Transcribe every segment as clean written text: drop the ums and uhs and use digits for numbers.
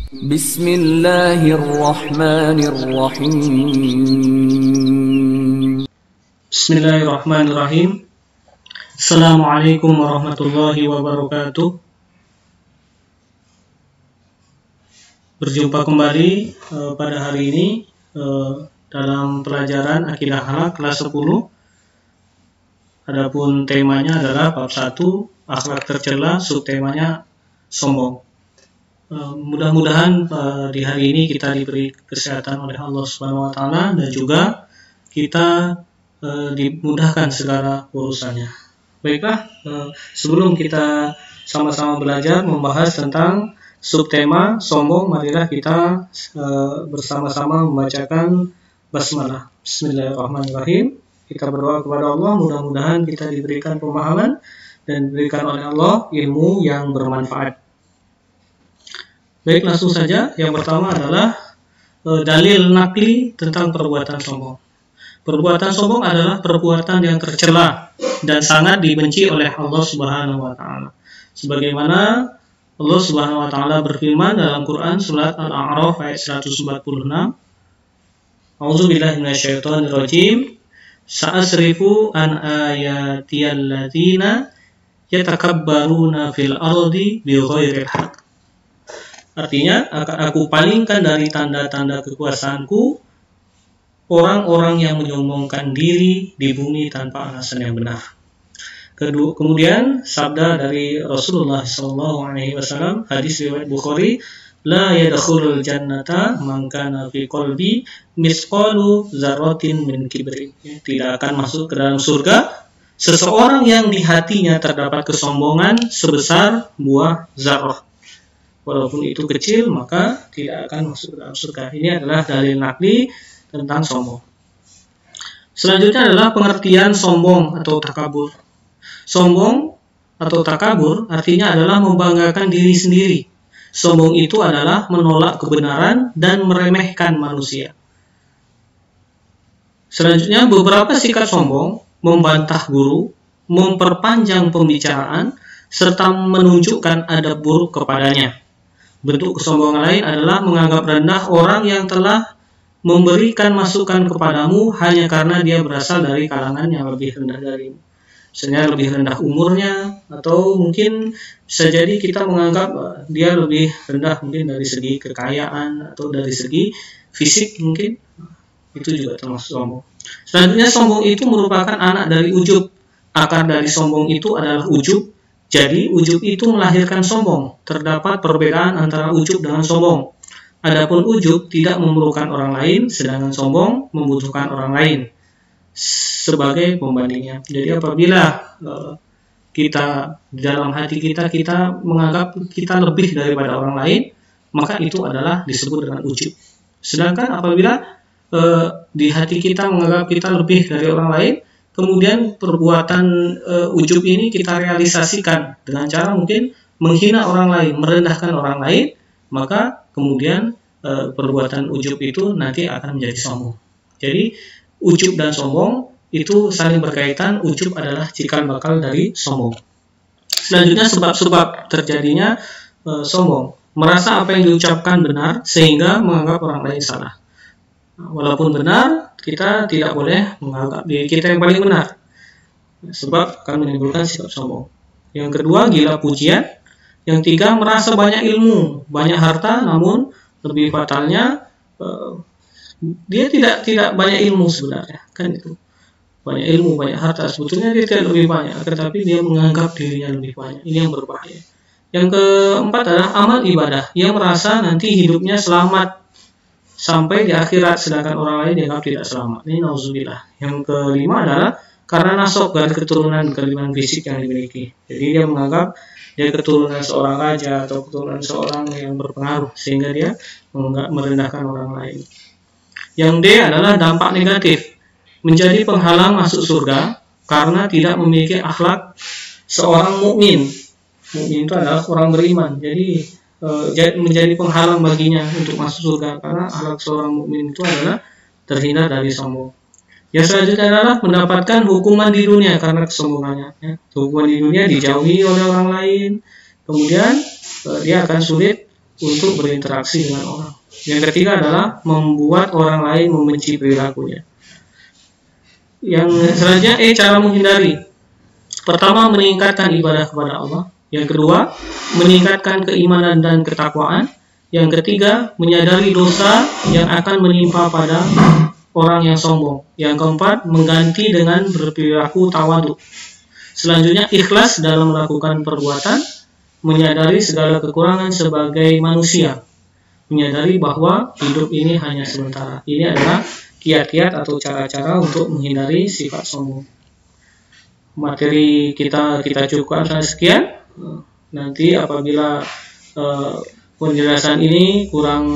Bismillahirrahmanirrahim. Bismillahirrahmanirrahim. Assalamualaikum warahmatullahi wabarakatuh. Berjumpa kembali pada hari ini dalam pelajaran Akidah Akhlak kelas 10. Adapun temanya adalah bab 1, akhlak tercela, subtemanya sombong. Mudah-mudahan di hari ini kita diberi kesehatan oleh Allah Subhanahu wa taala dan juga kita dimudahkan segala urusannya. Baiklah, sebelum kita sama-sama belajar membahas tentang subtema sombong, marilah kita bersama-sama membacakan basmalah. Bismillahirrahmanirrahim. Kita berdoa kepada Allah, mudah-mudahan kita diberikan pemahaman dan diberikan oleh Allah ilmu yang bermanfaat. Baik, langsung saja. Yang pertama adalah dalil nakli tentang perbuatan sombong. Perbuatan sombong adalah perbuatan yang tercela dan sangat dibenci oleh Allah Subhanahu wa taala. Sebagaimana Allah Subhanahu wa taala berfirman dalam Quran surat Al-A'raf ayat 146. A'udzubillahi minasyaitonirrajim. Sa'asrifu an ayatiyal ladzina yatakabbaruna fil ardi bighairil haqq. Artinya, akan aku palingkan dari tanda-tanda kekuasaanku orang-orang yang menyombongkan diri di bumi tanpa alasan yang benar. Kemudian sabda dari Rasulullah SAW, hadis riwayat Bukhari, la yadkhulul jannata man kana fi qalbi misqalu dzarratin min kibrin. Tidak akan masuk ke dalam surga seseorang yang di hatinya terdapat kesombongan sebesar buah zarrah. Walaupun itu kecil, maka tidak akan masuk ke dalam surga. Ini adalah dalil nakli tentang sombong. Selanjutnya adalah pengertian sombong atau takabur. Sombong atau takabur artinya adalah membanggakan diri sendiri. Sombong itu adalah menolak kebenaran dan meremehkan manusia. Selanjutnya, beberapa sikap sombong membantah guru, memperpanjang pembicaraan, serta menunjukkan adab buruk kepadanya. Bentuk kesombongan lain adalah menganggap rendah orang yang telah memberikan masukan kepadamu hanya karena dia berasal dari kalangan yang lebih rendah darimu. Misalnya lebih rendah umurnya, atau mungkin bisa jadi kita menganggap dia lebih rendah mungkin dari segi kekayaan atau dari segi fisik mungkin. Itu juga termasuk sombong. Selanjutnya, sombong itu merupakan anak dari ujub. Akar dari sombong itu adalah ujub. Jadi, ujub itu melahirkan sombong. Terdapat perbedaan antara ujub dengan sombong. Adapun ujub tidak memerlukan orang lain, sedangkan sombong membutuhkan orang lain sebagai pembandingnya. Jadi, apabila kita dalam hati kita menganggap kita lebih daripada orang lain, maka itu adalah disebut dengan ujub. Sedangkan apabila di hati kita menganggap kita lebih dari orang lain, kemudian perbuatan ujub ini kita realisasikan dengan cara mungkin menghina orang lain, merendahkan orang lain, maka kemudian perbuatan ujub itu nanti akan menjadi sombong. Jadi ujub dan sombong itu saling berkaitan. Ujub adalah cikal bakal dari sombong. Selanjutnya, sebab-sebab terjadinya sombong. Merasa apa yang diucapkan benar sehingga menganggap orang lain salah. Walaupun benar, kita tidak boleh menganggap diri kita yang paling benar, sebab akan menimbulkan sikap sombong. Yang kedua, gila pujian. Yang tiga, merasa banyak ilmu, banyak harta, namun lebih fatalnya dia tidak banyak ilmu sebenarnya, kan itu. Banyak ilmu, banyak harta, sebetulnya dia tidak lebih banyak, tetapi dia menganggap dirinya lebih banyak. Ini yang berbahaya. Yang keempat adalah amal ibadah. Dia merasa nanti hidupnya selamat sampai di akhirat, sedangkan orang lain dianggap tidak selamat. Ini nauzubillah. Yang kelima adalah karena nasab dari keturunan kelebihan fisik yang dimiliki. Jadi dia menganggap dia keturunan seorang raja atau keturunan seorang yang berpengaruh, sehingga dia merendahkan orang lain. Yang D adalah dampak negatif, menjadi penghalang masuk surga karena tidak memiliki akhlak seorang mukmin. Mukmin itu adalah orang beriman. Jadi menjadi penghalang baginya untuk masuk surga karena akhlak seorang mukmin itu adalah terhindar dari sombong. Yang selanjutnya adalah mendapatkan hukuman di dunia karena kesombongannya. Hukuman di dunia dijauhi oleh orang lain, kemudian dia akan sulit untuk berinteraksi dengan orang. Yang ketiga adalah membuat orang lain membenci perilakunya. Yang selanjutnya cara menghindari. Pertama, meningkatkan ibadah kepada Allah. Yang kedua, meningkatkan keimanan dan ketakwaan. Yang ketiga, menyadari dosa yang akan menimpa pada orang yang sombong. Yang keempat, mengganti dengan berperilaku tawadhu. Selanjutnya, ikhlas dalam melakukan perbuatan, menyadari segala kekurangan sebagai manusia, menyadari bahwa hidup ini hanya sementara. Ini adalah kiat-kiat atau cara-cara untuk menghindari sifat sombong. Materi kita cukupkan sekian. Nanti apabila penjelasan ini kurang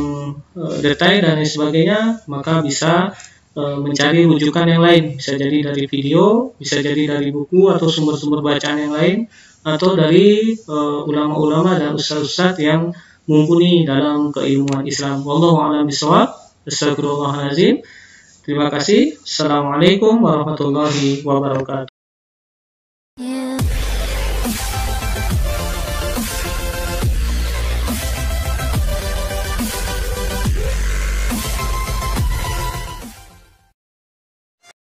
detail dan lain sebagainya, maka bisa mencari rujukan yang lain. Bisa jadi dari video, bisa jadi dari buku atau sumber-sumber bacaan yang lain, atau dari ulama-ulama dan ustaz-ustaz yang mumpuni dalam keilmuan Islam. Wallahu a'lam bishawab. Astagfirullahaladzim. Terima kasih. Assalamualaikum warahmatullahi wabarakatuh.